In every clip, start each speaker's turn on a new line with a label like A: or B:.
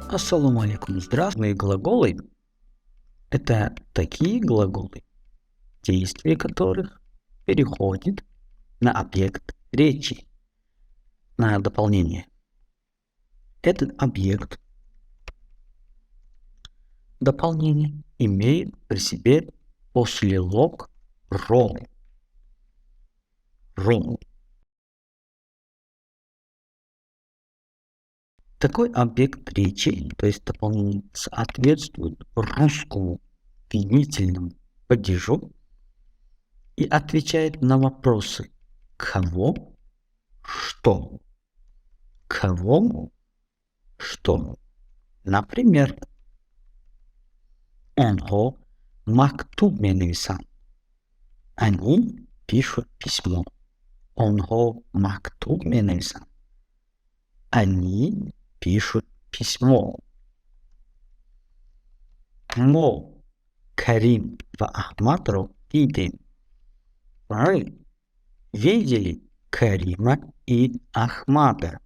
A: Ассаламу алейкум. Здравствуйте. Глаголы – это такие глаголы, действие которых переходит на объект речи, на дополнение. Этот объект дополнения имеет при себе послелог «ро». Такой объект речи, то есть дополнение, соответствует русскому винительному падежу и отвечает на вопросы «кого?», «что?», «кого?», «что?». Например, «Онхо мактуб менивисан». Они пишут письмо. «Онхо мактуб менивисан». Они пишут письмо. Мо Карим ва Ахмадро идем. Мы видели Карима и Ахмада.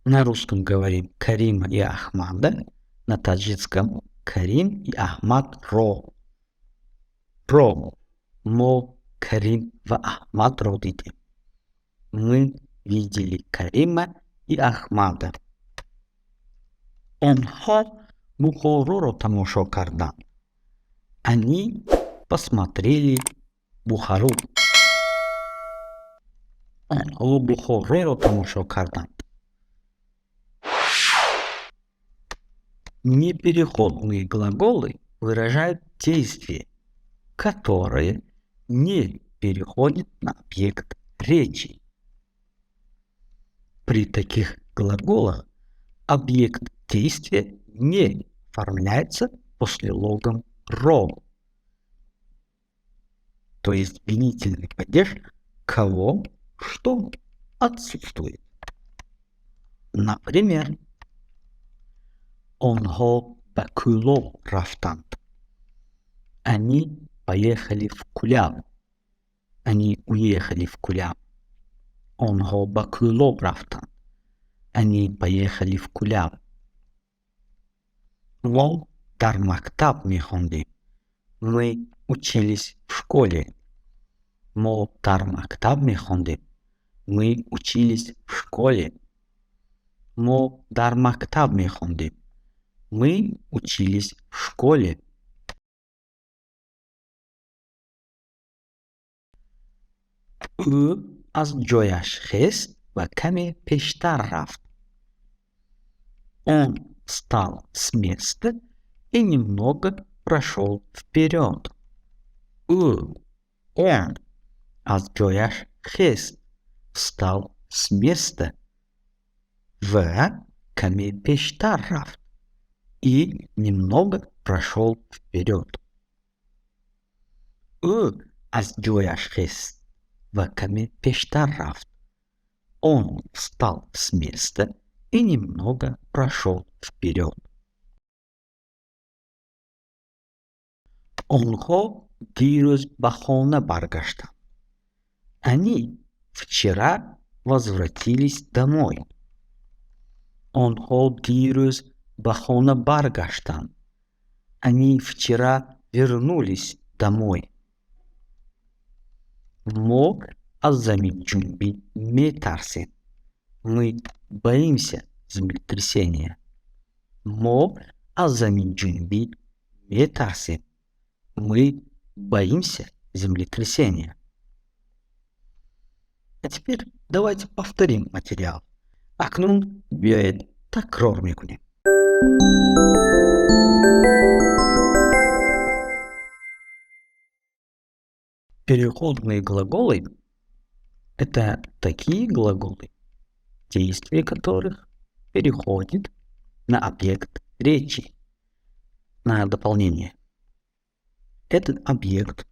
A: На русском говорим Карима и Ахмада, на таджикском Карим и Ахмад ро. Мо Карим ва Ахмадро идем. Мы видели Карима и Ахмада. Онхо Бухороро тамошо кардан. Они посмотрели Бухару. Онхо Бухороро тамошо кардан. Непереходные глаголы выражают действие, которое не переходит на объект речи. При таких глаголах объект действия не оформляется послелогом «ро», то есть винительный падеж «кого?», «что?» отсутствует. Например, «Онхо бакуло рафтанд». Они поехали в Кулям. Они уехали в Кулям. «Онхо бакуло рафтанд». Они поехали в Кулям. Мо дар мактаб мехондим. Мы учились в школе. Мо дар мактаб мехондим. Мы учились в школе. Мо дар мактаб мехондим. Мы учились в школе. аз ҷояш хест ва каме пештар рафт. Он встал с места и немного прошел вперед. Он аз ҷояш хест встал с места ва каме пештар рафт и немного прошел вперед. аз ҷояш хест ва каме пештар рафт. Он встал с места и немного прошел вперед. Онхо дирӯз ба хона баргаштанд. Они вчера возвратились домой. Онхо дирӯз ба хона баргаштанд. Они вчера вернулись домой. Мо аз заминҷунбӣ метарсем. Мы боимся землетрясения. Мо аз заминҷунбӣ метарсем. Мы боимся землетрясения. А теперь давайте повторим материал. Акнун биоед такрор мекунем. Переходные глаголы – это такие глаголы, действие которых переходит на объект речи, на дополнение. Этот объект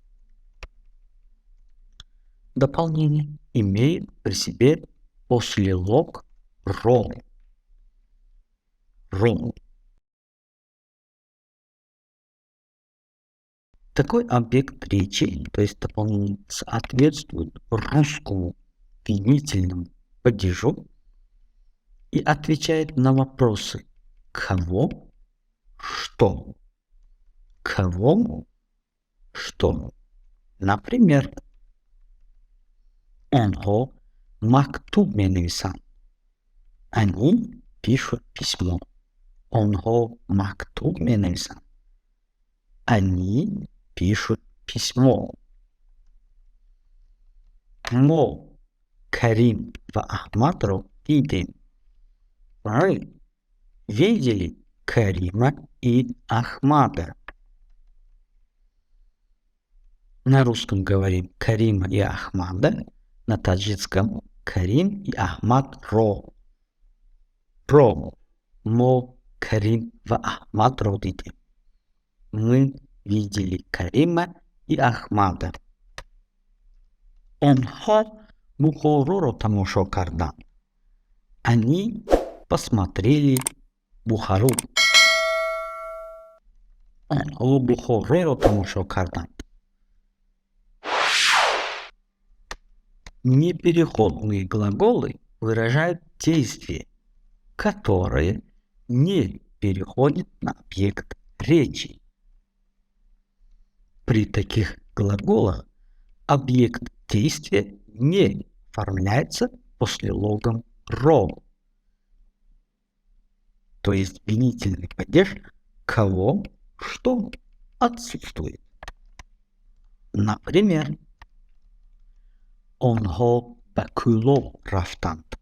A: дополнения имеет при себе послелог «ро». Такой объект речи, то есть дополнение, соответствует русскому обвинительному падежу и отвечает на вопросы кого, что. Кого, что. Например, онхо мактуб менивисан. Они пишут письмо. Онхо мактуб менивисан. Они пишут письмо. Мо Карим ва Ахмадро дидим. Мы видели Карима и Ахмада. На русском говорим Карима и Ахмада, на таджикском Карим и Ахмад ро. Мо Карим ва Ахмад ро дидим. Мы видели Карима и Ахмада. Онхо Бухароро тамошо кардан. Они посмотрели Бухару. Онхо Бухароро тамошо кардан. Непереходные глаголы выражают действие, которое не переходит на объект речи. При таких глаголах объект действия не оформляется послелогом ро. То есть винительный падеж кого, что отсутствует. Например, онхо бакуло рафтанд.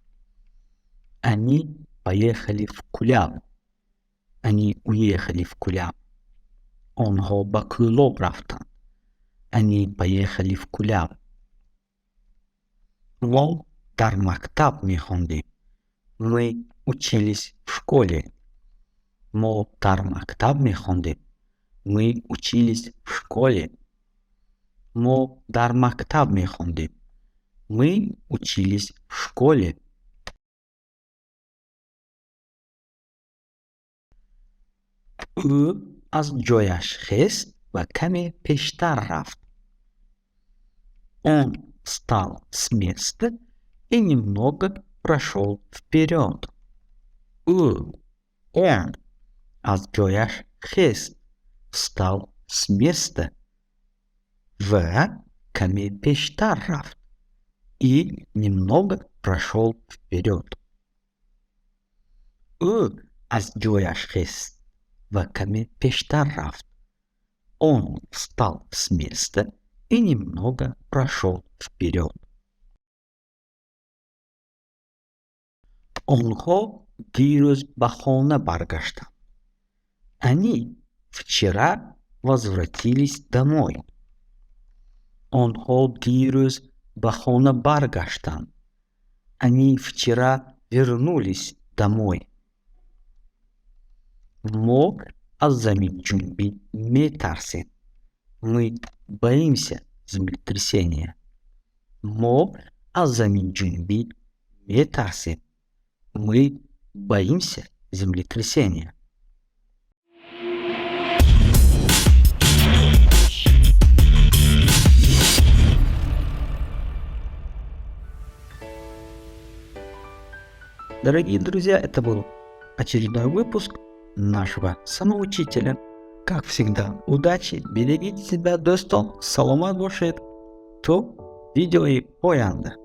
A: Они поехали в Куляб. Они уехали в Куляб. Онхо бакуло рафтанд. Они поехали в Куляб. Мо дар мактаб мехондим. Мы учились в школе. Мо дар мактаб мехондим. Мы учились в школе. Мо дар мактаб мехондим. Мы учились в школе. аз ҷояш хест ва каме пештар рафт. Он встал с места и немного прошел вперед. Он аз ҷояш хест встал с места ва каме пештар рафт и немного прошел вперед. аз ҷояш хест ва каме пештар рафт. Он встал с места и немного прошел вперед. Онхо дирӯз ба хона баргаштанд. Они вчера возвратились домой. Онхо дирӯз ба хона баргаштанд. Они вчера вернулись домой. Мо аз заминҷунбӣ метарсем. Мы боимся землетрясения. Мо аз заминҷунбӣ метарсем. Мы боимся землетрясения. Дорогие друзья, это был очередной выпуск нашего самоучителя. Как всегда, удачи, берегите себя, достом, саламат бошед, то видео и поянда.